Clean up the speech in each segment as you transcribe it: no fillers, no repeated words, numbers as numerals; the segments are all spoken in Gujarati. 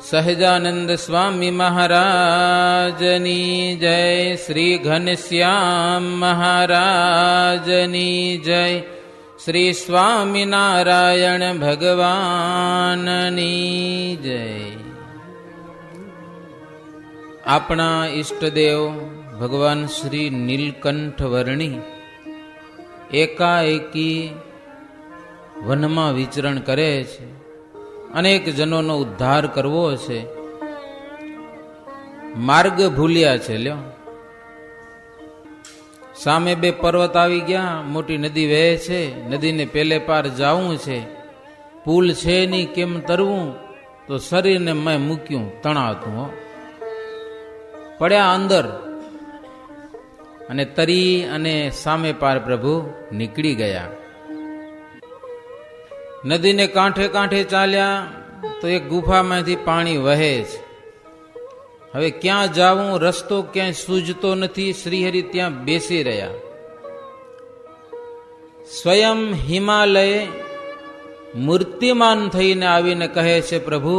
સહજાનંદ સ્વામી મહારાજની જય, શ્રી ઘનશ્યામ મહારાજની જય, શ્રી સ્વામિનારાયણ ભગવાનની જય. આપણા ઈષ્ટદેવ ભગવાન શ્રી નીલકંઠ વર્ણી એકાએકી વનમાં વિચરણ કરે છે. અનેક જનોનો ઉદ્ધાર કરવો છે. માર્ગ ભૂલ્યા છે. લ્યો, સામે બે પર્વત આવી ગયા, મોટી નદી વહે છે, નદીને પેલે પાર જાવું છે, પુલ છે નહીં, કેમ તરવું? તો શરીરને મેં મૂક્યું તણાતું, પડ્યા અંદર અને તરી અને સામે પાર પ્રભુ નીકળી ગયા. નદીને કાંઠે કાંઠે ચાલ્યા તો એક ગુફામાંથી પાણી વહે છે. હવે ક્યાં જાવું, રસ્તો ક્યાંય સૂઝતો નથી. શ્રીહરિ ત્યાં બેસી રહ્યા. સ્વયં હિમાલય મૂર્તિમાન થઈને આવીને કહે છે, પ્રભુ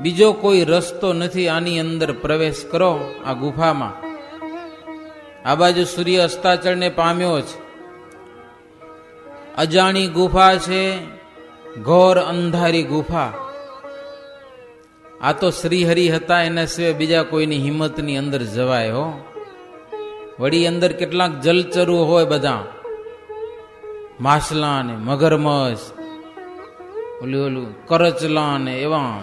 બીજો કોઈ રસ્તો નથી, આની અંદર પ્રવેશ કરો આ ગુફામાં. આ બાજુ સૂર્ય અસ્તાચળને પામ્યો છે. અજાણી ગુફા છે, ઘોર અંધારી ગુફા. આ તો શ્રીહરિ હતા, એના સિવાય બીજા કોઈની હિંમતની અંદર જવાય હો. વળી અંદર કેટલાક જલચરો હોય, બધા માછલા ને મગરમચ્છ, ઓલું કરચલા ને એવા.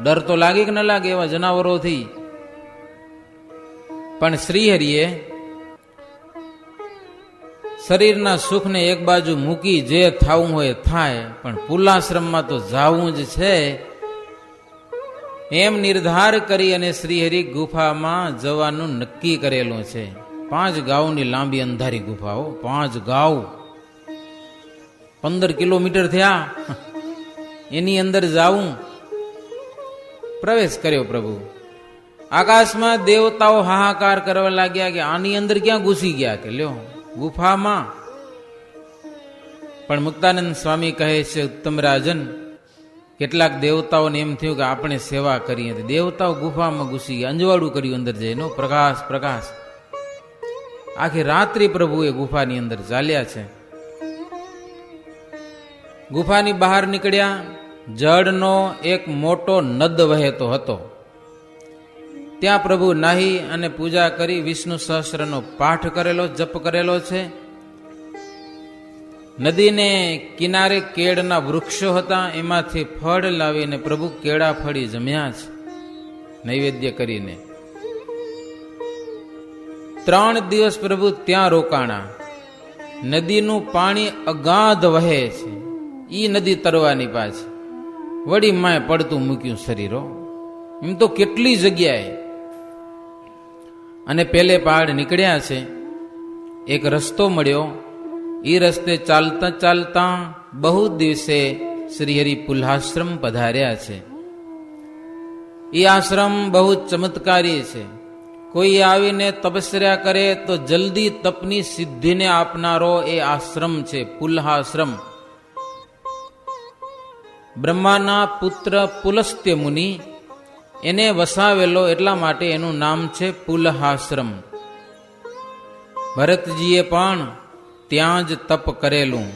ડર તો લાગે કે ન લાગે એવા જનાવરોથી. પણ શ્રીહરિએ શરીરના સુખને એક બાજુ મૂકી જે થાવું હોય થાય, પણ પુલાશ્રમમાં તો જાવું જ છે એમ નિર્ધાર કરી અને શ્રીહરિ ગુફામાં જવાનું નક્કી કરેલું છે. 5 ગાઉની લાંબી અંધારી ગુફાઓ, 5 ગાઉ, 15 કિલોમીટર થયા. એની અંદર જાવું. પ્રવેશ કર્યો પ્રભુ. આકાશમાં દેવતાઓ હાહાકાર કરવા લાગ્યા કે આની અંદર ક્યાં ઘૂસી ગયા, કે લ્યો ગુફામાં. પણ મુક્તાનંદ સ્વામી કહે છે, ઉત્તમ રાજન, કેટલાક દેવતાઓને એમ થયું કે આપણે સેવા કરીએ. દેવતાઓ ગુફામાં ઘૂસી ગયા, અંજવાળું કર્યું અંદર જઈને. પ્રકાશ પ્રકાશ. આખી રાત્રિ પ્રભુ એ ગુફાની અંદર ચાલ્યા છે. ગુફાની બહાર નીકળ્યા. જળનો એક મોટો નદ વહેતો હતો. ત્યાં પ્રભુ નાહી અને પૂજા કરી વિષ્ણુ સહસ્રનો પાઠ કરેલો, જપ કરેલો છે. નદીને કિનારે કેળના વૃક્ષો હતા, એમાંથી ફળ લાવીને પ્રભુ કેળા ફળી જમ્યા છે નૈવેદ્ય કરીને. 3 દિવસ પ્રભુ ત્યાં રોકાણા. નદીનું પાણી અગાધ વહે છે. ઈ નદી તરવાની પાછી વળી માય પડતું મૂક્યું શરીરો. એમ તો કેટલી જગ્યાએ. અને પેલે પહાડ નીકળ્યા છે. એક રસ્તો મળ્યો. એ રસ્તે ચાલતા ચાલતા બહુ દિવસે શ્રીહરિ પુલ્હાશ્રમ પધાર્યા છે. એ આશ્રમ બહુ ચમત્કારી છે. કોઈ આવીને તપસ્યા કરે તો જલ્દી તપની સિદ્ધિને આપનારો એ આશ્રમ છે, પુલ્હાશ્રમ. બ્રહ્માના પુત્ર પુલસ્ત્ય મુનિ એને વસાવેલો, એટલા માટે એનું નામ છે પુલ્હાશ્રમ. ભરતજીએ પણ ત્યાં જ તપ કરેલું.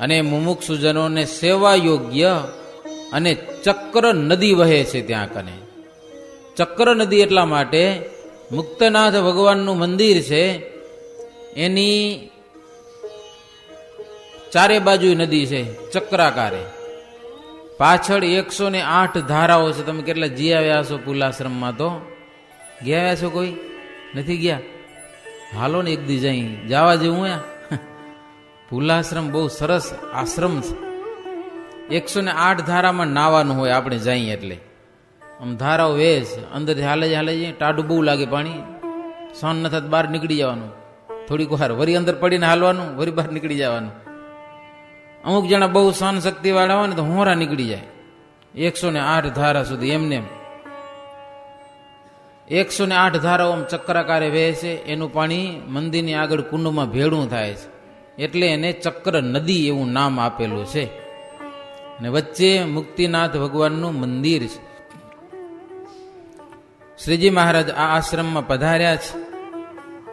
અને મુમુક્ષુજનોને સેવા યોગ્ય અને ચક્ર નદી વહે છે ત્યાં કને. ચક્ર નદી એટલા માટે મુક્તનાથ ભગવાનનું મંદિર છે, એની ચારે બાજુ નદી છે ચક્રાકારે. પાછળ 108 ધારાઓ છે. તમે કેટલા જી આવ્યા છો પુલાશ્રમમાં? તો ગયા આવ્યા છો? કોઈ નથી ગયા? હાલો ને એક દી જઈ જવા જેવું. પુલાશ્રમ બહુ સરસ આશ્રમ છે. 108 ધારામાં નાવાનું હોય આપણે જઈએ એટલે. આમ ધારાઓ વેશ અંદરથી હાલે જઈએ. ટાઢું બહુ લાગે પાણી. સહન ન થતા બહાર નીકળી જવાનું. થોડીક વાર વરી અંદર પડીને હાલવાનું, વરી બહાર નીકળી જવાનું. અમુક જણા બહુ સહન શક્તિ વાળા હોય ને તો હોરા નીકળી જાય. 108 ધારા સુધી એમને 108 ધારાઓ ચક્રાકારે વહે છે. એનું પાણી મંદિરની આગળ કુંડમાં ભેળું થાય છે, એટલે એને ચક્ર નદી એવું નામ આપેલું છે. ને વચ્ચે મુક્તિનાથ ભગવાનનું મંદિર છે. શ્રીજી મહારાજ આ આશ્રમમાં પધાર્યા છે.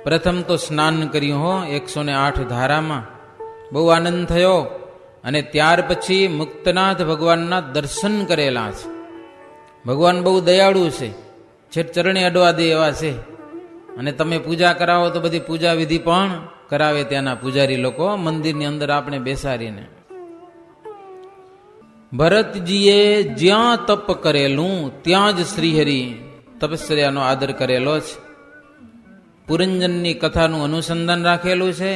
પ્રથમ તો સ્નાન કર્યું હો 108 ધારામાં, બહુ આનંદ થયો. અને ત્યાર પછી મુક્તનાથ ભગવાનના દર્શન કરેલા છે. ભગવાન બહુ દયાળુ છે, છેટ ચરણે અડવા દે એવા છે. અને તમે પૂજા કરાવો તો બધી પૂજા વિધિ પણ કરાવે ત્યાંના પૂજારી લોકો, મંદિરની અંદર આપણે બેસાડીને. ભરતજીએ જ્યાં તપ કરેલું ત્યાં જ શ્રીહરિ તપસ્યાનો આદર કરેલો છે. પુરંજનની કથાનું અનુસંધાન રાખેલું છે.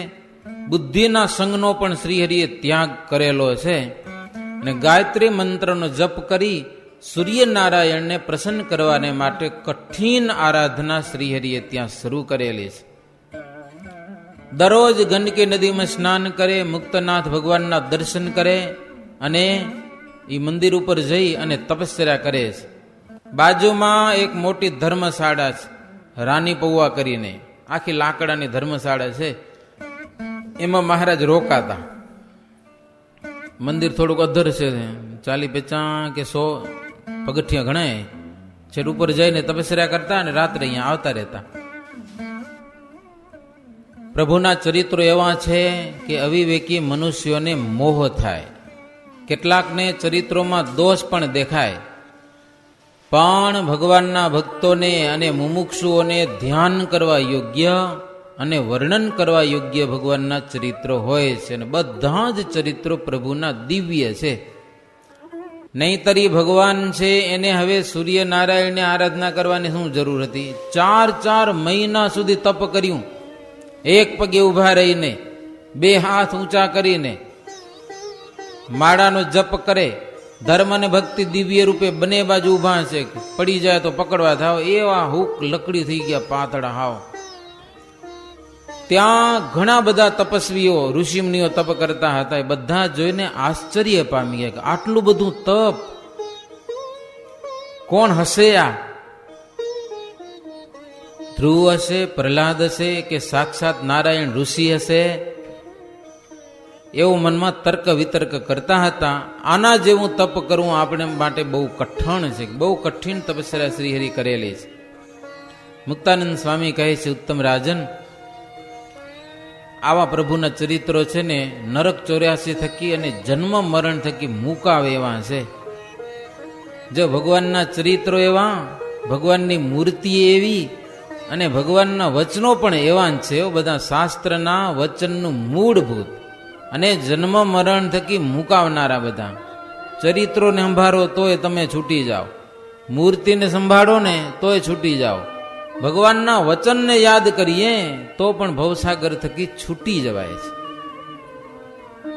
બુદ્ધિના સંગનો પણ શ્રીહરિએ ત્યાગ કરેલો છે. અને ગાયત્રી મંત્રનો જપ કરી સૂર્યનારાયણને પ્રસન્ન કરવાને માટે કઠિન આરાધના શ્રીહરિએ ત્યાં શરૂ કરેલી છે. દરરોજ ગંડકી નદીમાં સ્નાન કરે, મુક્તનાથ ભગવાનના દર્શન કરે અને એ મંદિર ઉપર જઈ અને તપસ્યા કરે છે. બાજુમાં એક મોટી ધર્મશાળા છે, રાની પૌવા કરીને, આખી લાકડાની ધર્મશાળા છે. એમાં મહારાજ રોકાતા. મંદિર થોડુંક અધર છે, 40-50 કે 100 પગથિયા ગણાય. છેટ ઉપર જઈને તપસ્યા કરતા અને રાત્રે અહીંયા આવતા રહેતા. પ્રભુના ચરિત્રો એવા છે કે અવિવેકી મનુષ્યોને મોહ થાય. કેટલાકને ચરિત્રોમાં દોષ પણ દેખાય, પણ ભગવાનના ભક્તોને અને મુમુક્ષુઓને ધ્યાન કરવા યોગ્ય અને વર્ણન કરવા યોગ્ય ભગવાનના ચરિત્રો હોય છે. અને બધા જ ચરિત્રો પ્રભુના દિવ્ય છે. નહીતરી ભગવાન છે એને હવે સૂર્યનારાયણને આરાધના કરવાની શું જરૂર હતી? 4 મહિના સુધી તપ કર્યું, એક પગે ઉભા રહીને, 2 હાથ ઊંચા કરીને, માળાનો જપ કરે. ધર્મ અને ભક્તિ દિવ્ય રૂપે બંને બાજુ ઉભા છે, પડી જાય તો પકડવા થાવ એવા હુક લકડી થઈ ગયા, પાતળા હાવ. ત્યાં ઘણા બધા તપસ્વીઓ ઋષિમુનિઓ તપ કરતા હતા. એ બધા જોઈને આશ્ચર્ય પામી ગયા કે આટલું બધું તપ કોણ હશે? આ ધ્રુવ હશે, પ્રહલાદ હશે કે સાક્ષાત નારાયણ ઋષિ હશે? એવું મનમાં તર્ક વિતર્ક કરતા હતા. આના જેવું તપ કરવું આપણે માટે બહુ કઠણ છે, બહુ કઠિન તપસ્યા શ્રીહરિ કરેલી છે. મુક્તાનંદ સ્વામી કહે છે, ઉત્તમ રાજન, આવા પ્રભુના ચરિત્રો છે ને નરક 84 થકી અને જન્મ મરણ થકી મુકાવે એવા છે. જો ભગવાનના ચરિત્રો એવા, ભગવાનની મૂર્તિ એવી અને ભગવાનના વચનો પણ એવા છે. બધા શાસ્ત્રના વચનનું મૂળભૂત અને જન્મ મરણ થકી મુકાવનારા બધા ચરિત્રોને સંભાળો તોય તમે છૂટી જાઓ, મૂર્તિને સંભાળો ને તોય છૂટી જાઓ, ભગવાનના વચનને યાદ કરીએ તો પણ ભવસાગર થકી છૂટી જવાય છે.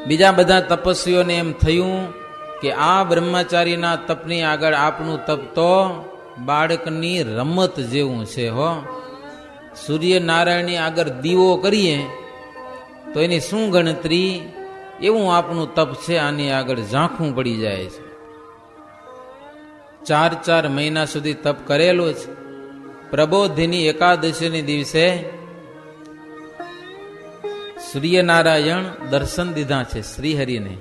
બીજા બધા તપસ્વીઓને એમ થયું કે આ બ્રહ્મચારીના તપની આગળ આપણું તપ તો બાળકની રમત જેવું છે. હો, સૂર્યનારાયણની આગળ દીવો કરીએ તો એની શું ગણતરી, એવું આપણું તપ છે, આની આગળ ઝાંખું પડી જાય છે. 4 મહિના સુધી તપ કરેલો છે. પ્રબોધિની એકાદશીની દિવસે સૂર્યનારાયણ દર્શન દીધા છે શ્રીહરિને,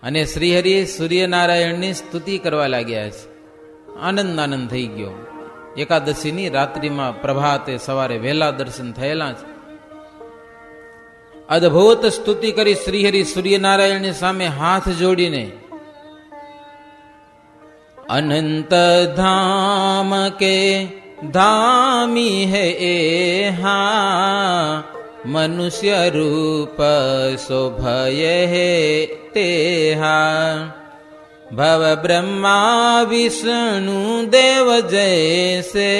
અને શ્રીહરિ સૂર્યનારાયણની સ્તુતિ કરવા લાગ્યા છે. આનંદ થઈ ગયો. એકાદશીની રાત્રિમાં પ્રભાતે સવારે વહેલા દર્શન થયેલા છે. અદ્ભુત સ્તુતિ કરી શ્રીહરિ સૂર્યનારાયણની સામે હાથ જોડીને, અનંત ધામ કે ધામી હે એહા, મનુષ્ય રૂપ શોભય હે તેહા, ભવ બ્રહ્મા વિષ્ણુ દેવ જૈસે,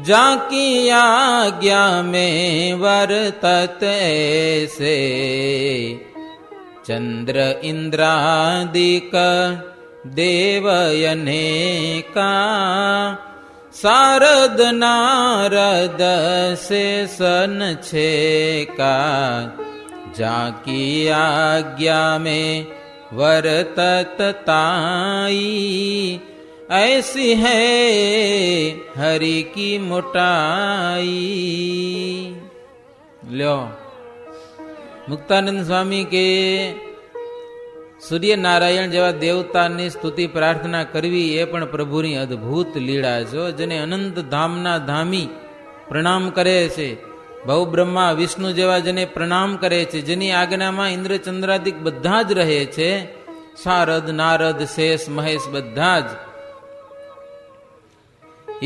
જાકી આજ્ઞા में वर्तत ऐसे, चंद्र इंद्रादिक देवयनेका, शारद नारद शेषन छेका, जाकी આજ્ઞા में वर्तत ताई, ऐसी है हरि की मोटाई. લ્યો, મુક્તાનંદ સ્વામી કે સૂર્યનારાયણ જેવા દેવતાની સ્તુતિ પ્રાર્થના કરવી એ પણ પ્રભુની અદ્ભુત લીળા છે. જેને અનંત ધામના ધામી પ્રણામ કરે છે, ભવ બ્રહ્મા વિષ્ણુ જેવા જેને પ્રણામ કરે છે, જેની આજ્ઞામાં ઇન્દ્ર ચંદ્રાદિક બધા જ રહે છે, સારદ નારદ શેષ મહેશ બધા જ.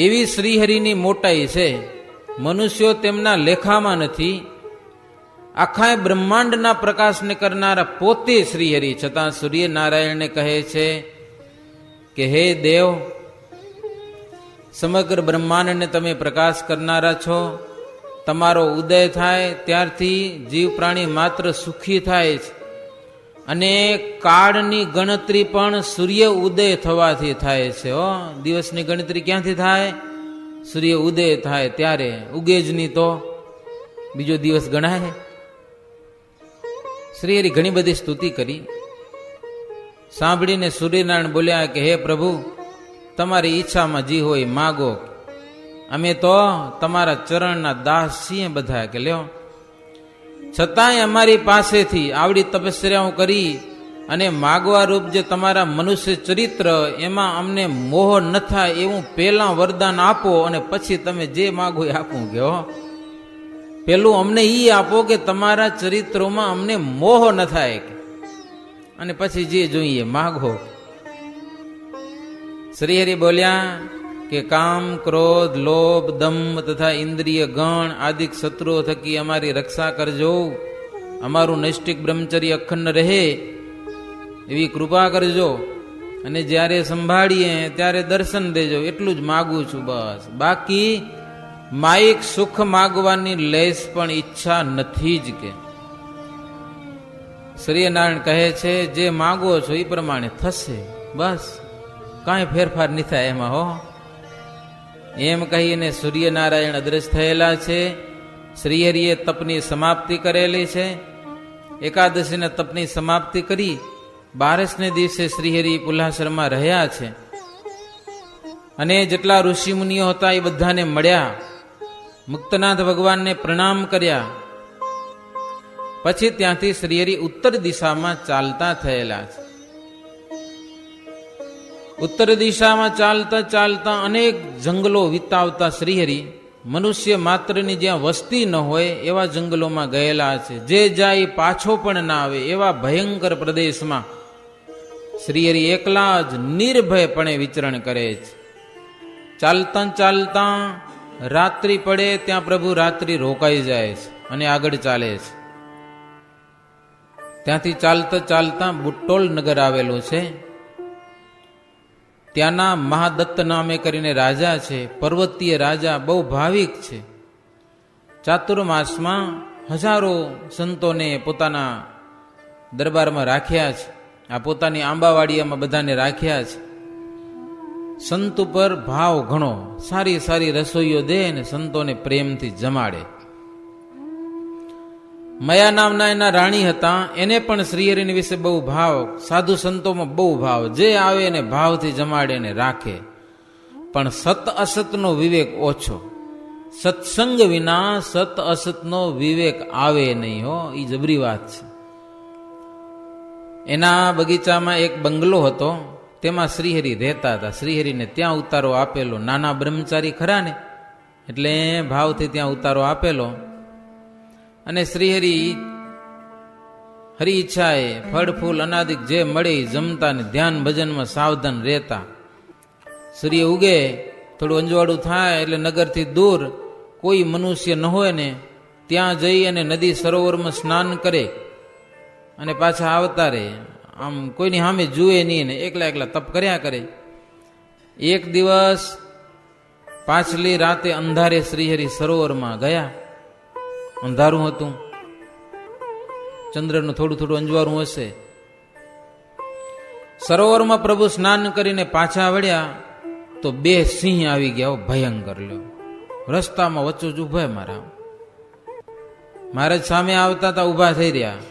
એવી શ્રીહરિની મોટાઈ છે. મનુષ્યો તેમના લેખામાં નથી. આખા બ્રહ્માંડના પ્રકાશને કરનારા પોતે શ્રીહરિ, છતાં સૂર્યનારાયણને કહે છે કે હે દેવ, સમગ્ર બ્રહ્માંડને તમે પ્રકાશ કરનારા છો. તમારો ઉદય થાય ત્યારથી જીવ પ્રાણી માત્ર સુખી થાય છે, અને કાળની ગણતરી પણ સૂર્ય ઉદય થવાથી થાય છે. દિવસની ગણતરી ક્યાંથી થાય? સૂર્ય ઉદય થાય ત્યારે. ઉગે જ નહીં તો બીજો દિવસ ગણાય? શ્રીહરિ ઘણી બધી સ્તુતિ કરી. સાંભળીને સૂર્યનારાયણ બોલ્યા કે હે પ્રભુ, તમારી ઈચ્છામાં જી હોય માગો. અમે તો તમારા ચરણના દાસ છીએ બધા, કે લ્યો. છતાંય અમારી પાસેથી આવડી તપસ્યાઓ કરી અને માગવા રૂપ જે તમારા મનુષ્ય ચરિત્ર, એમાં અમને મોહ ન થાય એવું પહેલા વરદાન આપો, અને પછી તમે જે માગો એ આપું. કે પેલું અમને ઈ આપો કે તમારા ચરિત્રોમાં અમને મોહ ન થાય, અને પછી જે જોઈએ માગો. શ્રીહરિ બોલ્યા કે કામ, ક્રોધ, લોભ, દંભ તથા ઇન્દ્રિય ગણ આદિક શત્રુઓ થકી અમારી રક્ષા કરજો. અમારું નૈષ્ટિક બ્રહ્મચર્ય અખંડ રહે એવી કૃપા કરજો, અને જ્યારે સંભાળીએ ત્યારે દર્શન દેજો. એટલું જ માગું છું બસ. બાકી માયિક સુખ માગવાની લેશ પણ ઈચ્છા નથી જ. કે સૂર્યનારાયણ કહે છે જે માગો છો એ પ્રમાણે થશે, બસ કાંઈ ફેરફાર નહીં થાય એમાં. એમ કહીને સૂર્યનારાયણ અદ્રશ્ય થયેલા છે. શ્રીહરિએ તપની સમાપ્તિ કરેલી છે. એકાદશીના તપની સમાપ્તિ કરી 12ને દિવસે શ્રીહરિ પુલાસરમાં રહ્યા છે, અને જેટલા ઋષિ મુનિઓ હતા એ બધાને મળ્યા, મુક્તનાથ ભગવાનને પ્રણામ કર્યા. પછી ત્યાંથી શ્રીહરિ ઉત્તર દિશામાં ચાલતા થયેલા છે. ઉત્તર દિશામાં ચાલતા ચાલતા અનેક જંગલો વિતાવતા શ્રીહરિ મનુષ્ય માત્રની જ્યાં વસ્તી ન હોય એવા જંગલોમાં ગયેલા છે. જે જાય પાછો પણ ના આવે એવા ભયંકર પ્રદેશમાં શ્રીહરિ એકલા જ નિર્ભયપણે વિચરણ કરે છે. ચાલતા ચાલતા રાત્રિ પડે ત્યાં પ્રભુ રાત્રિ રોકાઈ જાય છે અને આગળ ચાલે છે. ત્યાંથી ચાલતા ચાલતા બુટ્ટોલ નગર આવેલું છે. ત્યાંના મહાદત્ત નામે કરીને રાજા છે, પર્વતીય રાજા, બહુ ભાવિક છે. ચાતુર્માસમાં હજારો સંતોને પોતાના દરબારમાં રાખ્યા છે. આ પોતાની આંબાવાડિયામાં બધાને રાખ્યા છે. સંત ઉપર ભાવ ઘણો, સારી સારી રસોઈઓ દે ને સંતોને પ્રેમથી જમાડે. મયા નામના એના રાણી હતા, એને પણ શ્રીહરિની વિશે બહુ ભાવ, સાધુ સંતોમાં બહુ ભાવ. જે આવે એને ભાવથી જમાડે ને રાખે. પણ સત અસતનો વિવેક ઓછો. સત્સંગ વિના સત અસતનો વિવેક આવે નહીં. એ જબરી વાત છે. એના બગીચામાં એક બંગલો હતો, તેમાં શ્રીહરિ રહેતા હતા. શ્રીહરિને ત્યાં ઉતારો આપેલો. નાના બ્રહ્મચારી ખરા ને, એટલે ભાવથી ત્યાં ઉતારો આપેલો. અને શ્રીહરિ હરિ ઈચ્છાએ ફળ ફૂલ અનાદિક જે મળે જમતા ને ધ્યાન ભજનમાં સાવધાન રહેતા. સૂર્ય ઉગે થોડું અંજવાળું થાય એટલે નગરથી દૂર કોઈ મનુષ્ય ન હોય ને ત્યાં જઈ અને નદી સરોવરમાં સ્નાન કરે અને પાછા આવતા રહે. આમ કોઈની સામે જુએ નહીં ને એકલા એકલા તપ કર્યા કરે. એક દિવસ પાછલી રાતે અંધારે શ્રીહરિ સરોવરમાં ગયા. અંધારું હતું, ચંદ્રનું થોડું થોડું અંજવારું હશે. સરોવરમાં પ્રભુ સ્નાન કરીને પાછા વળ્યા તો 2 સિંહ આવી ગયા. ભયંકર લ્યો, રસ્તામાં વચ્ચો જ ઉભા. મહારાજ સામે આવતા હતા, ઉભા થઈ રહ્યા.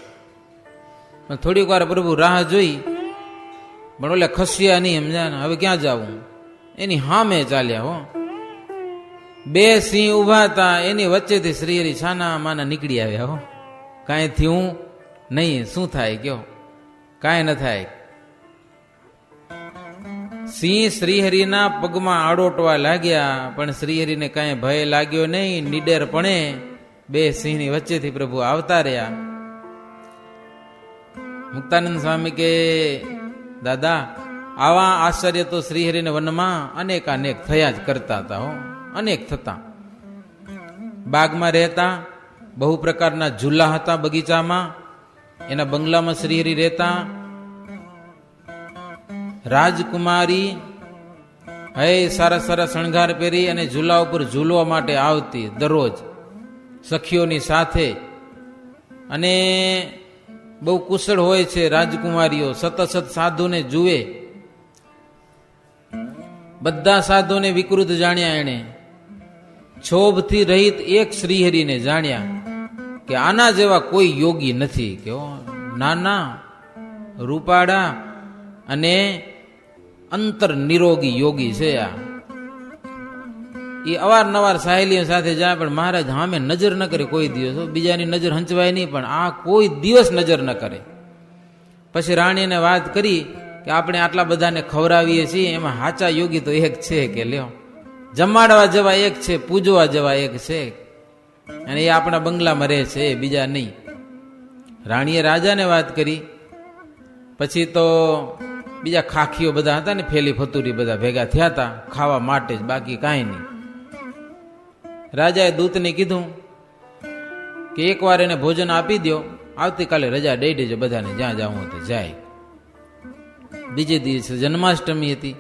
થોડીક વાર પ્રભુ રાહ જોઈ, પણ ઓલે ખસ્યા નહીં, સમજ્યા ને. હવે ક્યાં જવું, એની સામે ચાલ્યા. 2 સિંહ ઉભા હતા, એની વચ્ચેથી શ્રીહરિ છાના માના નીકળી આવ્યા. કાંઈ થયું નહીં. શું થાય કયો? કાંઈ ન થાય. સિંહ શ્રીહરિના પગમાં આડોટવા લાગ્યા, પણ શ્રીહરિને કાંઈ ભય લાગ્યો નહીં. નીડરપણે બે સિંહની વચ્ચેથી પ્રભુ આવતા રહ્યા. મુક્તાનંદ સ્વામી કે દાદા, આવા આશ્ચર્ય તો શ્રીહરિને વનમાં અનેક થયા જ કરતા હતા હો, અનેક થતા. બાગમાં રહેતા, બહુ પ્રકારના ઝૂલા હતા બગીચામાં, એના બંગલામાં શ્રીહરિ રહેતા. રાજકુમારી હે સારા સારા શણગાર પહેરી અને ઝૂલા ઉપર ઝૂલવા માટે આવતી દરરોજ સખીઓની સાથે. અને બહુ કુશળ હોય છે રાજકુમારીઓ, સતત સાધુને જુએ. બધા સાધુને વિકૃત જાણ્યા એણે, છોભથી રહિત એક શ્રીહરિને જાણ્યા કે આના જેવા કોઈ યોગી નથી. કે નાના રૂપાળા અને અંતર નિરોગી યોગી છે આ. એ અવારનવાર સાહેલીઓ સાથે જાય, પણ મહારાજ સામે નજર ન કરે કોઈ દિવસ. બીજાની નજર હંચવાય નહીં, પણ આ કોઈ દિવસ નજર ન કરે. પછી રાણીને વાત કરી કે આપણે આટલા બધાને ખવડાવીએ છીએ, એમાં સાચા યોગી તો એક છે. કે લ્યો, જમાડવા જેવા એક છે, પૂજવા જેવા એક છે, અને એ આપણા બંગલામાં રહે છે, બીજા નહીં. રાણીએ રાજાને વાત કરી. પછી તો બીજા ખાખીઓ બધા હતા ને, ફેલી ફતુરી બધા ભેગા થયા હતા ખાવા માટે જ, બાકી કાંઈ નહીં. રાજાએ દૂતને કીધું કે એકવાર એને ભોજન આપી દો, આવતીકાલે રજા દઈ દેજો બધાને, જ્યાં જવું તો જાય. બીજે દિવસે જન્માષ્ટમી હતી,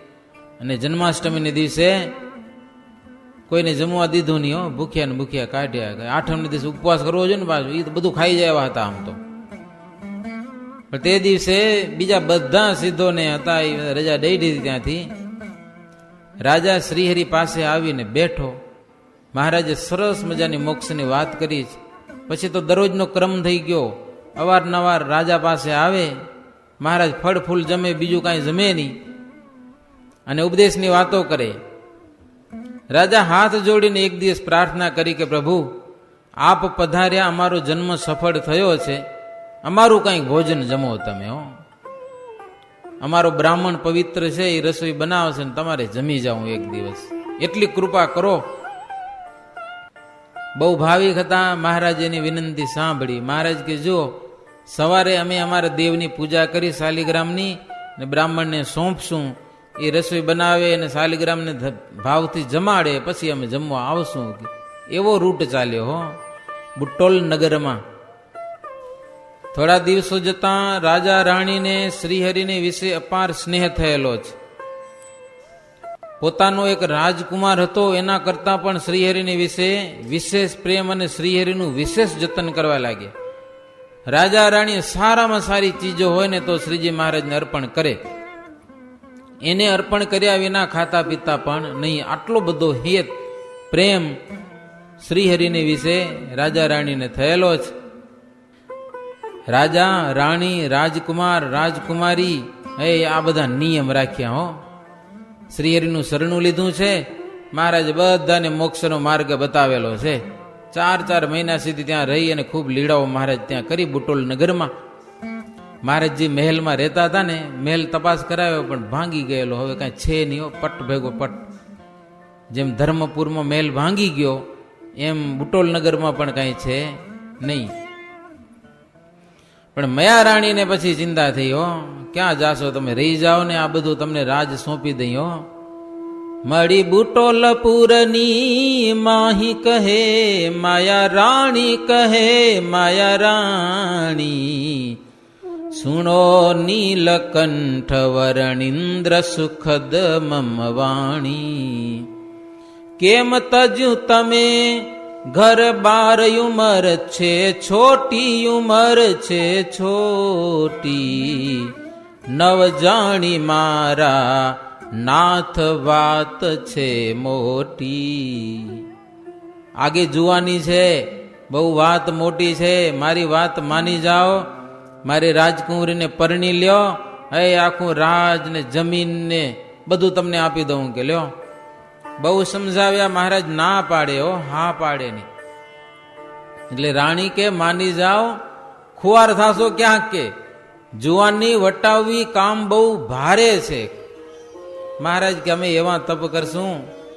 અને જન્માષ્ટમીને દિવસે કોઈને જમવા દીધું નહીં હો, ભૂખ્યા ને ભૂખ્યા કાઢ્યા. આઠમને દિવસે ઉપવાસ કરવો જોઈએ ને પાછું, એ તો બધું ખાઈ જાય એવા હતા આમ તો. પણ તે દિવસે બીજા બધા સિદ્ધોને હતા એ રજા દઈ દીધી. ત્યાંથી રાજા શ્રીહરિ પાસે આવીને બેઠો. મહારાજે સરસ મજાની મોક્ષની વાત કરી. પછી તો દરરોજનો ક્રમ થઈ ગયો, અવારનવાર રાજા પાસે આવે. મહારાજ ફળ ફૂલ જમે, બીજું કાંઈ જમે નહીં, અને ઉપદેશની વાતો કરે. રાજા હાથ જોડીને એક દિવસ પ્રાર્થના કરી કે પ્રભુ, આપ પધાર્યા, અમારો જન્મ સફળ થયો છે, અમારું કંઈક ભોજન જમો તમે હો. અમારો બ્રાહ્મણ પવિત્ર છે, એ રસોઈ બનાવશે ને તમારે જમી જાઉં એક દિવસ, એટલી કૃપા કરો. બહુ ભાવિક હતા. મહારાજની વિનંતી સાંભળી. મહારાજ કે જો, સવારે અમે અમારા દેવની પૂજા કરી શાલિગ્રામની, ને બ્રાહ્મણને સોંપશું, એ રસોઈ બનાવે અને શાલિગ્રામને ભાવથી જમાડે, પછી અમે જમવા આવશું. એવો રૂટ ચાલ્યો હો બુટોલ નગરમાં. થોડા દિવસો જતા રાજા રાણીને શ્રીહરિને વિશે અપાર સ્નેહ થયેલો છે. પોતાનો એક રાજકુમાર હતો, એના કરતા પણ શ્રીહરિને વિશે વિશેષ પ્રેમ અને શ્રીહરિનું વિશેષ જતન કરવા લાગ્યા. રાજા રાણી સારામાં સારી ચીજો હોય ને તો શ્રીજી મહારાજને અર્પણ કરે. એને અર્પણ કર્યા વિના ખાતા પીતા પણ નહીં. આટલો બધો હેત પ્રેમ શ્રીહરિને વિશે રાજા રાણીને થયેલો છે. રાજા રાણી, રાજકુમાર, રાજકુમારી, આ બધા નિયમ રાખ્યા હો. શ્રીહરિનું શરણું લીધું છે. મહારાજ બધાને મોક્ષનો માર્ગ બતાવેલો છે. 4 મહિના સુધી ત્યાં રહી અને ખૂબ લીડાઓ મહારાજ ત્યાં કરી બુટોલ નગરમાં. મહારાજજી મહેલમાં રહેતા હતા ને, મહેલ તપાસ કરાવ્યો પણ ભાંગી ગયેલો, હવે કાંઈ છે નહીં હો, પટ ભેગો પટ. જેમ ધર્મપુરમાં મહેલ ભાંગી ગયો, એમ બુટોલ નગરમાં પણ કાંઈ છે નહીં. પણ મયા રાણીને પછી ચિંતા થઈ હો, ક્યાં જાશો તમે, રહી જાઓ ને, આ બધું તમને રાજ સોંપી દઈ હો. મળી બુટોલપુરની માહી કહે, માયા રાણી કહે, માયા રાણી સુણો નીલકંઠ વર્ણિન્દ્ર સુખદ મમ વાણી. કેમ તજ્યું તમે ઘર બાર, ઉમર છે છોટી, ઉમર છે છોટી, નવ જાણી મારા નાથ વાત છે મોટી. આગે જુવાની છે, બહુ વાત મોટી છે, મારી વાત માની જાઓ, મારી રાજકુંવરીને પરણી લ્યો, આખું રાજ ને જમીન ને બધું તમને આપી દઉં. કે લ્યો. બહુ સમજાવ્યા, મહારાજ ના પાડે હો, હા પાડે નહીં. એટલે રાણી કે માની જાઓ, ખુવાર થાશો ક્યાંક, કે જુવાની વટાવવી કામ બહુ ભારે છે. મહારાજ કે અમે એવા તપ કરશું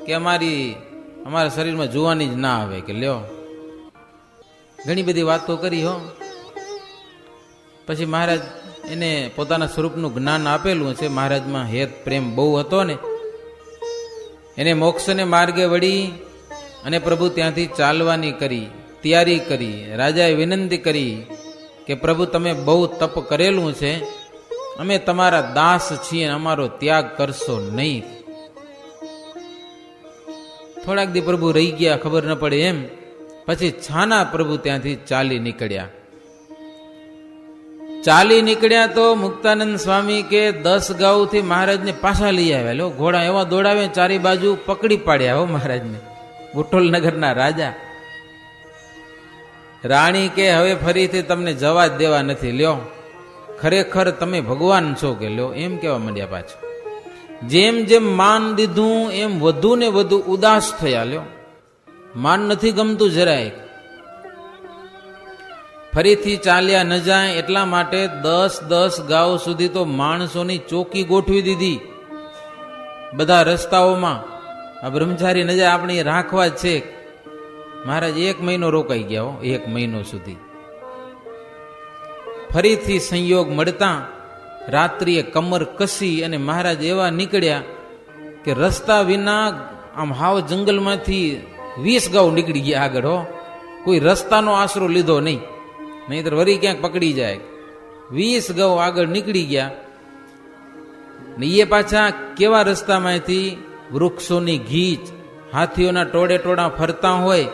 કે અમારા શરીરમાં જુવાની જ ના આવે. કે લ્યો, ઘણી બધી વાતો કરી હો. પછી મહારાજ એને પોતાના સ્વરૂપનું જ્ઞાન આપેલું છે. મહારાજમાં હેત પ્રેમ બહુ હતો ને, એને મોક્ષને માર્ગે વળી અને પ્રભુ ત્યાંથી ચાલવાની તૈયારી કરી. રાજાએ વિનંતી કરી કે પ્રભુ તમે બહુ તપ કરેલું છે, અમે તમારા દાસ છીએ, અમારો ત્યાગ કરશો નહીં. થોડાક દી પ્રભુ રહી ગયા, ખબર ન પડે એમ. પછી છાના પ્રભુ ત્યાંથી ચાલી નીકળ્યા તો મુક્તાનંદ સ્વામી કે 10 ગાઉથી મહારાજને પાછા લઈ આવ્યા. ઘોડા એવા દોડાવે, ચારી બાજુ પકડી પાડ્યા હો મહારાજને. બુટોલનગરના રાજા. રાણી કે હવે ફરીથી તમને જવા જ દેવા નથી. લ્યો, ખરેખર તમે ભગવાન છો કે લ્યો, એમ કેવા માંડ્યા પાછું. જેમ જેમ માન દીધું એમ વધુ ને વધુ ઉદાસ થયા. લ્યો, માન નથી ગમતું જરાય. ફરીથી ચાલ્યા ન જાય એટલા માટે 10 ગાઉ સુધી તો માણસોની ચોકી ગોઠવી દીધી બધા રસ્તાઓમાં. આ બ્રહ્મચારી ન જાય, આપણે રાખવા જ છે. મહારાજ 1 મહિનો રોકાઈ ગયા હો, 1 મહિનો સુધી. ફરીથી સંયોગ મળતા રાત્રિએ કમર કસી અને મહારાજ એવા નીકળ્યા કે રસ્તા વિના આમ હાવ જંગલમાંથી 20 ગાઉ નીકળી ગયા આગળ હો. કોઈ રસ્તાનો આશરો લીધો નહીં, નહીતર વળી ક્યાંક પકડી જાય. 20 ગાઉ આગળ નીકળી ગયા ને એ પાછા કેવા રસ્તામાંથી વૃક્ષોની ગીચ, હાથીઓના ટોળા ફરતા હોય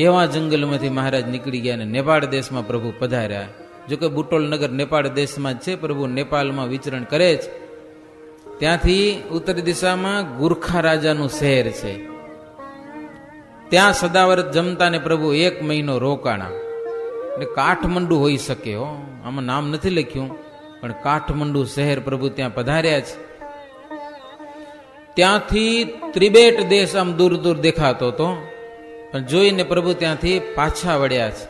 એવા જંગલમાંથી મહારાજ નીકળી ગયા અને નેપાળ દેશમાં પ્રભુ પધાર્યા. જોકે બુટોલનગર નેપાળ દેશમાં જ છે, પ્રભુ નેપાળમાં વિચરણ કરે છે. ત્યાંથી ઉત્તર દિશામાં ગુરખા રાજાનું શહેર છે. ત્યાં સદાવરત જમતા ને પ્રભુ 1 મહિનો રોકાણા. એટલે કાઠમંડુ હોઈ શકે હો, આમાં નામ નથી લખ્યું, પણ કાઠમંડુ શહેર પ્રભુ ત્યાં પધાર્યા છે. ત્યાંથી ત્રિબેટ દેશ આમ દૂર દૂર દેખાતો હતો, પણ જોઈને પ્રભુ ત્યાંથી પાછા વળ્યા છે.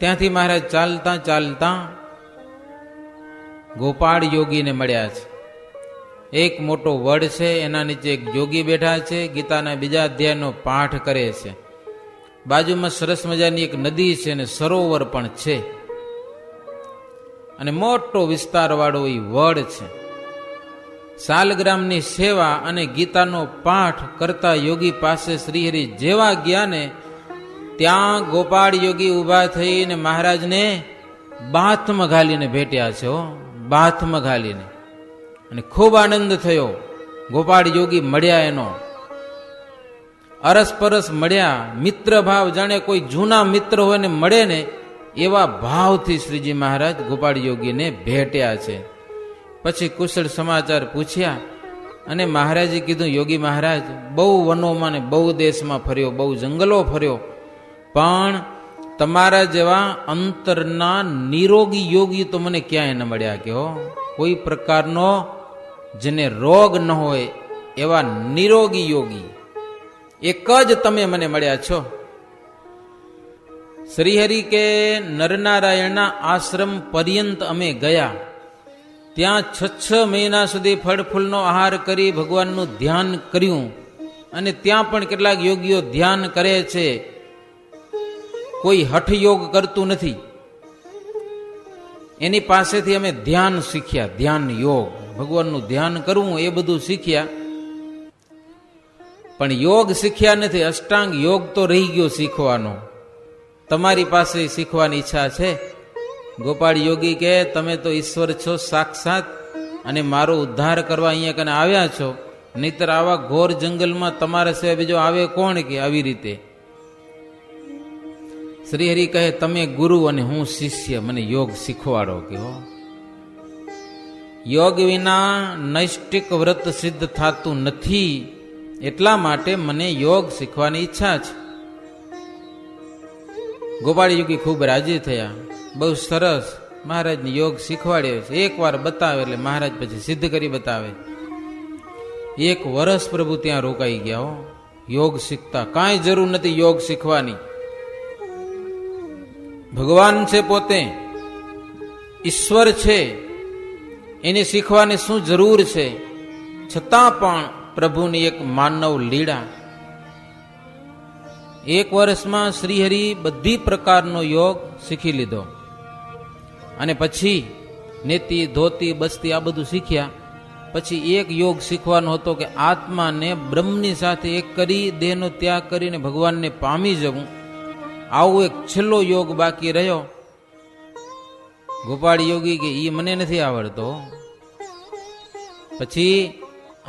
ત્યાંથી મહારાજ ચાલતા ચાલતા ગોપાળ યોગીને મળ્યા છે. એક મોટો વડ છે, એના નીચે એક યોગી બેઠા છે, ગીતાના બીજા અધ્યાયનો પાઠ કરે છે. બાજુમાં સરસ મજાની એક નદી છે અને સરોવર પણ છે, અને મોટો વિસ્તારવાળો એ વડ છે. સાલગ્રામની સેવા અને ગીતાનો પાઠ કરતા યોગી પાસે શ્રીહરિ જેવા ગયા ને ત્યાં ગોપાળ યોગી ઉભા થઈને મહારાજને બાથમાં ઘાલીને ભેટ્યા છે. બાથમાં ઘાલીને, અને ખૂબ આનંદ થયો. ગોપાળ યોગી મળ્યા, એનો અરસપરસ મળ્યા. મિત્ર ભાવ, જાણે કોઈ જૂના મિત્ર હોય ને મળે ને એવા ભાવથી શ્રીજી મહારાજ ગોપાળ યોગીને ભેટ્યા છે. પછી કુશળ સમાચાર પૂછ્યા અને મહારાજે કીધું, યોગી મહારાજ બહુ વનોમાં ને બહુ દેશમાં ફર્યો, બહુ જંગલો ફર્યો, પણ તમારા જેવા અંતરના નિરોગી યોગી તો મને ક્યાંય ન મળ્યા. કે કોઈ પ્રકારનો જેને રોગ ન હોય એવા નિરોગી યોગી એક જ તમે મને મળ્યા છો. શ્રીહરિ કે નરનારાયણના આશ્રમ પર્યંત અમે ગયા. ત્યાં 6 મહિના સુધી ફળ ફૂલનો આહાર કરી ભગવાનનું ધ્યાન કર્યું, અને ત્યાં પણ કેટલાક યોગીઓ ધ્યાન કરે છે. કોઈ હઠ યોગ કરતું નથી. એની પાસેથી અમે ધ્યાન શીખ્યા, ધ્યાન યોગ, ભગવાનનું ધ્યાન કરવું એ બધું શીખ્યા. પણ યોગ શીખ્યા નથી. અષ્ટાંગ યોગ તો રહી ગયો શીખવાનો. તમારી પાસે શીખવાની ઈચ્છા છે. ગોપાળ યોગી કે તમે તો ઈશ્વર છો સાક્ષાત, અને મારો ઉદ્ધાર કરવા અહીંયા કને આવ્યા છો, નહીતર આવા ઘોર જંગલમાં તમારા સિવાય બીજો આવે કોણ? કે આવી રીતે શ્રીહરિ કહે, તમે ગુરુ અને હું શિષ્ય, મને યોગ શીખવાડો. કે યોગ વિના નૈષ્ટિક વ્રત સિદ્ધ થતું નથી, એટલા માટે મને યોગ શીખવાની ઈચ્છા છે. ગોપાળ યોગી ખૂબ રાજી થયા. બહુ સરસ, મહારાજને યોગ શીખવાડ્યો છે. એકવાર બતાવે એટલે મહારાજ પછી સિદ્ધ કરી બતાવે. 1 વર્ષ પ્રભુ ત્યાં રોકાઈ ગયા. યોગ શીખતા, કાંઈ જરૂર નથી યોગ શીખવાની. ભગવાન છે પોતે. ઈશ્વર છે એને શીખવાની શું જરૂર છે, છતાં પણ પ્રભુની એક માનવ લીળા. એક વર્ષમાં શ્રીહરિ બધી પ્રકારનો યોગ શીખી લીધો અને પછી નેતિ ધોતી બસ્તી આ બધું શીખ્યા. પછી એક યોગ શીખવાનો હતો કે આત્માને બ્રહ્મની સાથે એક કરી દેહનો ત્યાગ કરીને ભગવાનને પામી જવું. આવો એક છેલ્લો યોગ બાકી રહ્યો. ગોપાળ યોગી કે એ મને નથી આવડતો. પછી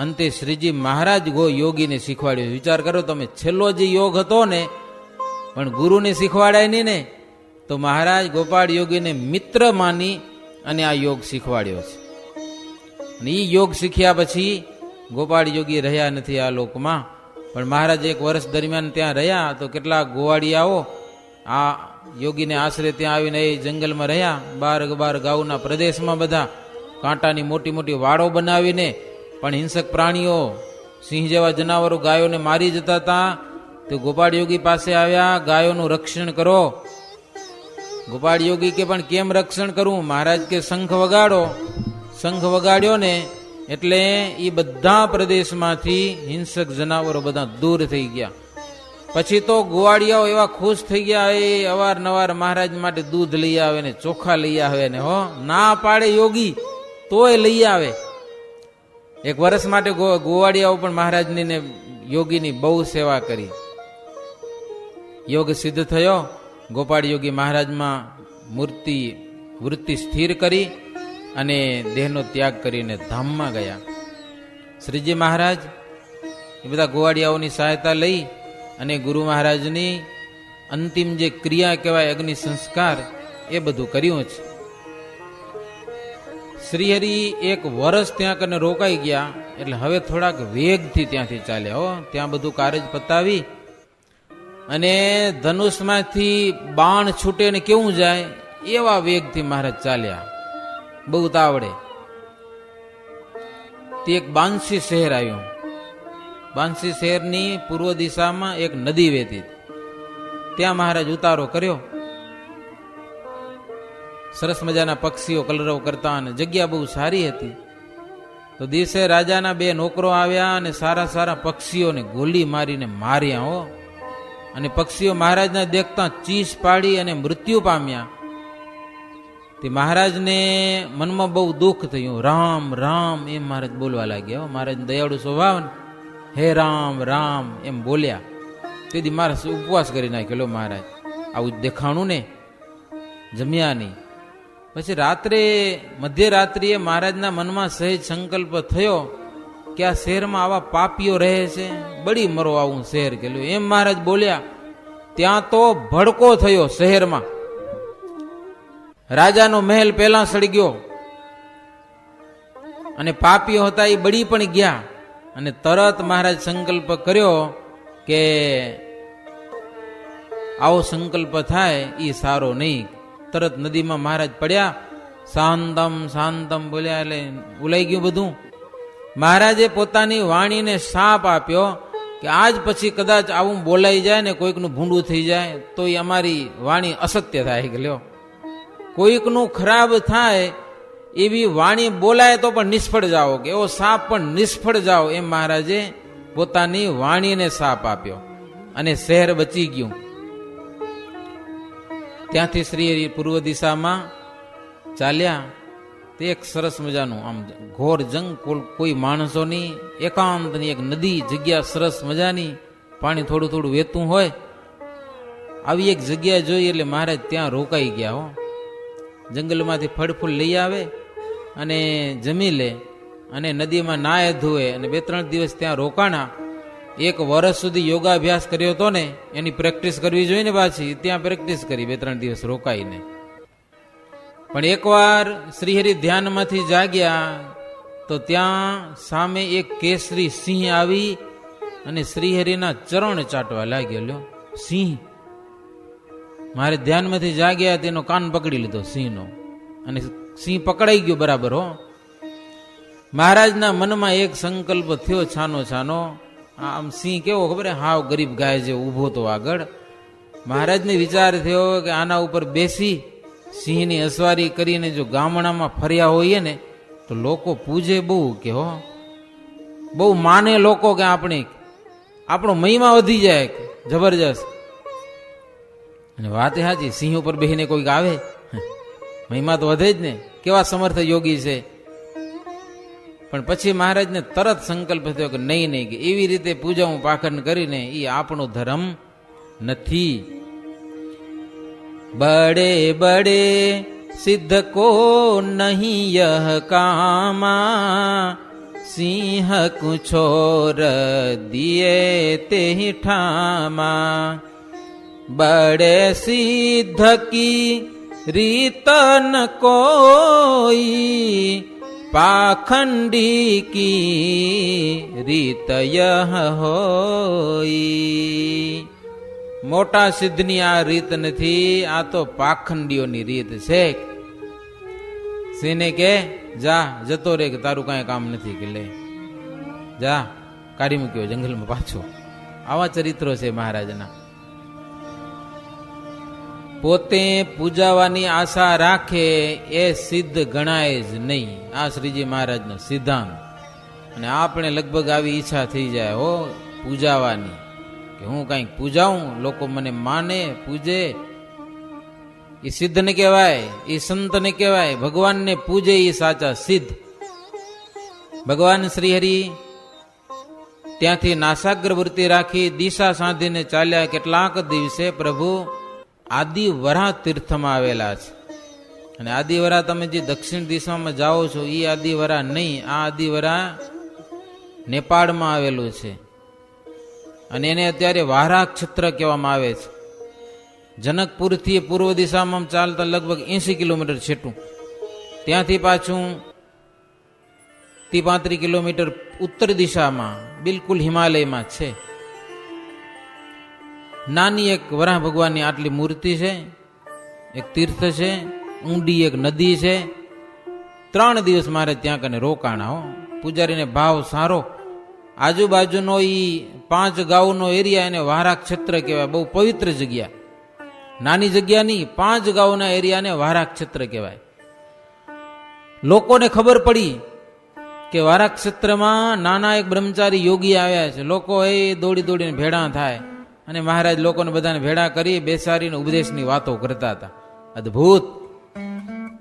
અંતે શ્રીજી મહારાજ યોગીને શીખવાડ્યો. વિચાર કરો તમે, છેલ્લો જે યોગ હતો ને પણ ગુરુને શીખવાડાય નહીં ને, તો મહારાજ ગોપાળ યોગીને મિત્ર માની અને આ યોગ શીખવાડ્યો છે. અને એ યોગ શીખ્યા પછી ગોપાળ યોગી રહ્યા નથી આ લોકમાં, પણ મહારાજ એક વર્ષ દરમિયાન ત્યાં રહ્યા. તો કેટલાક ગોવાળિયાઓ આ યોગીને આશરે ત્યાં આવીને એ જંગલમાં રહ્યા. બાર ગાઉના પ્રદેશમાં બધા કાંટાની મોટી મોટી વાડો બનાવીને પણ હિંસક પ્રાણીઓ, સિંહ જેવા જનાવરો ગાયોને મારી જતા હતા. તો ગોપાળ યોગી પાસે આવ્યા, ગાયોનું રક્ષણ કરો. ગોપાળ યોગી કે પણ કેમ રક્ષણ કરું? મહારાજ કે શંખ વગાડો. શંખ વગાડ્યો ને એટલે એ બધા પ્રદેશમાંથી હિંસક જનાવરો બધા દૂર થઈ ગયા. પછી તો ગોવાળિયાઓ એવા ખુશ થઈ ગયા, એ અવારનવાર મહારાજ માટે દૂધ લઈ આવે ને ચોખા લઈ આવે ને, હો ના પાડે યોગી તોય લઈ આવે. એક વર્ષ માટે ગોવાળિયાઓ પણ મહારાજની ને યોગીની બહુ સેવા કરી. યોગ સિદ્ધ થયો. ગોપાળ યોગી મહારાજમાં વૃત્તિ સ્થિર કરી અને દેહનો ત્યાગ કરીને ધામમાં ગયા. શ્રીજી મહારાજ એ બધા ગોવાળિયાઓની સહાયતા લઈ અને ગુરુ મહારાજની અંતિમ જે ક્રિયા કહેવાય અગ્નિ સંસ્કાર એ બધું કર્યું છે. શ્રીહરિ એક વર્ષ ત્યાં કને રોકાઈ ગયા એટલે હવે થોડાક વેગથી ત્યાંથી ચાલ્યા. હો ત્યાં બધું કારજ પતાવી અને ધનુષમાંથી બાણ છૂટે ને કેવું જાય એવા વેગથી મહારાજ ચાલ્યા. બહુ તાવડે તે એક બાંસી શહેર આવ્યું. બાંસી શહેરની પૂર્વ દિશામાં એક નદી વહેતી. ત્યાં મહારાજ ઉતારો કર્યો. સરસ મજાના પક્ષીઓ કલરવ કરતા અને જગ્યા બહુ સારી હતી. તો દિવસે રાજાના 2 નોકરો આવ્યા અને સારા સારા પક્ષીઓને ગોલી મારીને માર્યા. હો અને પક્ષીઓ મહારાજને દેખતા ચીસ પાડી અને મૃત્યુ પામ્યા. તે મહારાજને મનમાં બહુ દુઃખ થયું. રામ રામ એમ મહારાજ બોલવા લાગ્યા. મહારાજ દયાળુ સ્વભાવ, હે રામ રામ એમ બોલ્યા. તેથી મહારાજ ઉપવાસ કરી નાખ્યો. મહારાજ આવું દેખાણું ને, જમ્યા નહીં. પછી રાત્રે મધ્યરાત્રિએ મહારાજના મનમાં સહેજ સંકલ્પ થયો કે આ શહેરમાં આવા પાપીઓ રહે છે, બળી મરો આવું શહેર કેલું એમ મહારાજ બોલ્યા. ત્યાં તો ભડકો થયો શહેરમાં. રાજાનો મહેલ પહેલા સડી ગયો અને પાપીઓ હતા એ બળી પણ ગયા. અને તરત મહારાજ સંકલ્પ કર્યો કે આવો સંકલ્પ થાય એ સારો નહીં. તરત નદીમાં મહારાજ પડ્યા. શાંતમ શાંતમ બોલ્યા એટલે ઉલાઈ ગયું બધું. મહારાજે પોતાની વાણીને શાપ આપ્યો કે આજ પછી કદાચ આવું બોલાઈ જાય ને કોઈકનું ભૂંડું થઈ જાય તો એ અમારી વાણી અસત્ય થાય. કે લ્યો, કોઈકનું ખરાબ થાય એવી વાણી બોલાય તો પણ નિષ્ફળ જાઓ, કે એવો શાપ પણ નિષ્ફળ જાઓ, એમ મહારાજે પોતાની વાણીને શાપ આપ્યો અને શહેર બચી ગયું. ત્યાંથી શ્રી પૂર્વ દિશામાં ચાલ્યા. તે એક સરસ મજાનું આમ ઘોર જંગ, કોઈ માણસોની એકાંતની એક નદી જગ્યા, સરસ મજાની, પાણી થોડું થોડું વહેતું હોય, આવી એક જગ્યા જોઈ એટલે મહારાજ ત્યાં રોકાઈ ગયા. હો જંગલમાંથી ફળ ફૂલ લઈ આવે અને જમી લે અને નદીમાં નાય ધોવે અને 2-3 દિવસ ત્યાં રોકાણા. 1 વર્ષ સુધી યોગાભ્યાસ કર્યો હતો ને એની પ્રેક્ટિસ કરવી જોઈએ ને, પાછી ત્યાં પ્રેક્ટિસ કરી 2-3 દિવસ રોકાઈને. પણ એકવાર શ્રીહરિ ધ્યાનમાંથી જાગ્યા તો ત્યાં સામે એક કેસરી સિંહ આવી અને શ્રીહરિના ચરણ ચાટવા લાગ્યો. લ્યો, સિંહ! મારે ધ્યાનમાંથી જાગ્યા તેનો કાન પકડી લીધો સિંહનો અને સિંહ પકડાઈ ગયો બરાબર. હો મહારાજના મનમાં એક સંકલ્પ થયો છાનો છાનો. આમ સિંહ કેવો ખબર, હાવ ગરીબ ગાય જે ઊભો તો આગળ. મહારાજને વિચાર થયો કે આના ઉપર બેસી સિંહની અસવારી કરીને જો ગામડામાં ફર્યા હોઈએ ને તો લોકો પૂજે બહુ કે હો, બહુ માને લોકો કે આપણો મહિમા વધી જાય જબરજસ્ત. અને વાત એ સાચી, સિંહ ઉપર બેહીને કોઈક આવે મહિમા તો વધે જ ને, કેવા સમર્થ યોગી છે. પણ પછી મહારાજને તરત સંકલ્પ થયો કે નહીં કે એવી રીતે પૂજા પાખંડ કરીને એ આપણો ધર્મ નથી. બડે બડે સિદ્ધ કો નહીં યહ કામા, સિંહ કુછોર દિયે તે ઠામા. બડે સિદ્ધ કી રીત ન કોઈ, પાખંડી કી રીત યહ હોય. મોટા સિદ્ધની આ રીત નથી, આ તો પાખંડીઓની રીત છે. સિંહને કે જા જતો રે, કે તારું કાંઈ કામ નથી, કે લે જા કાઢી મૂક્યો જંગલમાં પાછો. આવા ચરિત્રો છે મહારાજના. પોતે પૂજાવાની આશા રાખે એ સિદ્ધ ગણાય જ નહીં. આ શ્રીજી મહારાજનો સિદ્ધાંત. અને આપણે લગભગ આવી ઈચ્છા થઈ જાય હો પૂજાવાની, કે હું કંઈક પૂજાવું, લોકો મને માને પૂજે. એ સિદ્ધને કહેવાય, એ સંતને કહેવાય. ભગવાનને પૂજે એ સાચા સિદ્ધ. ભગવાન શ્રીહરિ ત્યાંથી નાસાગ્ર વૃત્તિ રાખી દિશા સાધીને ચાલ્યા. કેટલાક દિવસે પ્રભુ આદિવરા તીર્થમાં આવેલા છે. અને આદિવરા તમે જે દક્ષિણ દિશામાં જાઓ છો એ આદિવરા નહીં, આ આદિવરા નેપાળમાં આવેલું છે. અને એને અત્યારે વારાક્ષેત્ર કહેવામાં આવે છે. જનકપુરથી પૂર્વ દિશામાં ચાલતા લગભગ 80 કિલોમીટર છેટું, ત્યાંથી પાછું 30-35 કિલોમીટર ઉત્તર દિશામાં બિલકુલ હિમાલયમાં છે. નાની એક વરાહ ભગવાનની આટલી મૂર્તિ છે, એક તીર્થ છે, ઊંડી એક નદી છે. 3 દિવસ મારે ત્યાં કને રોકાણા હો. પૂજારીને ભાવ સારો. આજુબાજુનો ઈ 5 ગાઉનો એરિયા એને વારા ક્ષેત્ર કહેવાય. બહુ પવિત્ર જગ્યા, નાની જગ્યા નહીં, 5 ગાઉના એરિયાને વારા ક્ષેત્ર કહેવાય. લોકોને ખબર પડી કે વારા ક્ષેત્રમાં નાના એક બ્રહ્મચારી યોગી આવ્યા છે. લોકો એ દોડી દોડીને ભેળા થાય અને મહારાજ લોકોને બધાને ભેળા કરી બેસાડીને ઉપદેશની વાતો કરતા હતા. અદ્ભુત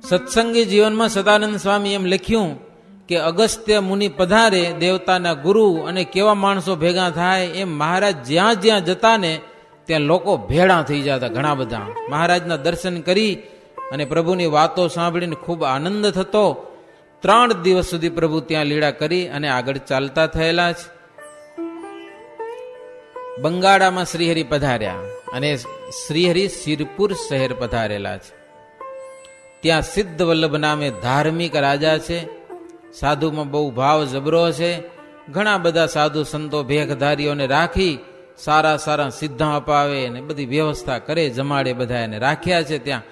સત્સંગી જીવનમાં સદાનંદ સ્વામી એમ લખ્યું કે અગસ્ત્ય મુનિ પધારે, દેવતાના ગુરુ, અને કેવા માણસો ભેગા થાય એમ મહારાજ જ્યાં જ્યાં જતા ને ત્યાં લોકો ભેળા થઈ જતા. ઘણા બધા મહારાજના દર્શન કરી અને પ્રભુની વાતો સાંભળીને ખૂબ આનંદ થતો. 3 દિવસ સુધી પ્રભુ ત્યાં લીળા કરી અને આગળ ચાલતા થયેલા છે. બંગાળામાં શ્રીહરિ પધાર્યા અને શ્રીહરિ સિરપુર શહેર પધારેલા છે. ત્યાં સિદ્ધ વલ્લભ નામે ધાર્મિક રાજા છે. સાધુમાં બહુ ભાવ જબરો છે. ઘણા બધા સાધુ સંતો ભેખધારીઓને રાખી સારા સારા સિદ્ધા અપાવે અને બધી વ્યવસ્થા કરે, જમાડે, બધા એને રાખ્યા છે ત્યાં.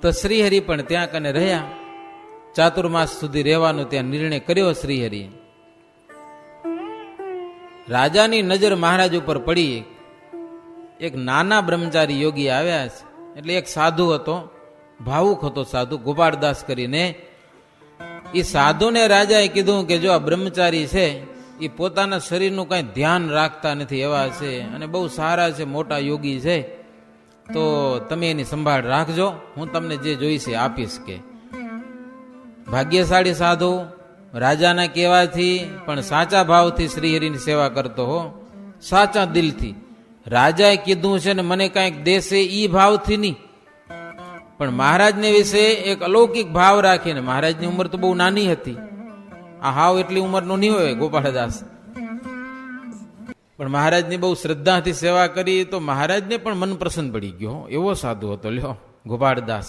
તો શ્રીહરિ પણ ત્યાં કને રહ્યા. ચાતુર્માસ સુધી રહેવાનો ત્યાં નિર્ણય કર્યો શ્રીહરિ. રાજાની નજર મહારાજ ઉપર પડી. એક નાના બ્રહ્મચારી યોગી આવ્યા છે. એટલે એક સાધુ હતો, ભાવુક હતો સાધુ, ગોપાળદાસ કરીને. એ સાધુને રાજાએ કીધું કે જો આ બ્રહ્મચારી છે એ પોતાના શરીરનું કાંઈ ધ્યાન રાખતા નથી એવા છે, અને બહુ સારા છે, મોટા યોગી છે, તો તમે એની સંભાળ રાખજો, હું તમને જે જોઈશે આપીશ. કે ભાગ્યશાળી સાધુ રાજાના કહેવાથી પણ સાચા ભાવથી શ્રીહરિની સેવા કરતો હો, સાચા દિલથી. રાજાએ કીધું છે ને મને કાંઈક દેશે ઈ ભાવથી નહીં, પણ મહારાજને વિશે એક અલૌકિક ભાવ રાખીને. મહારાજની ઉંમર તો બહુ નાની હતી, આ હાવ એટલી ઉંમરનો નહીં હોય ગોપાળદાસ, પણ મહારાજની બહુ શ્રદ્ધાથી સેવા કરી તો મહારાજને પણ મન પ્રસન્ન પડી ગયો. એવો સાધુ હતો લ્યો ગોપાળદાસ.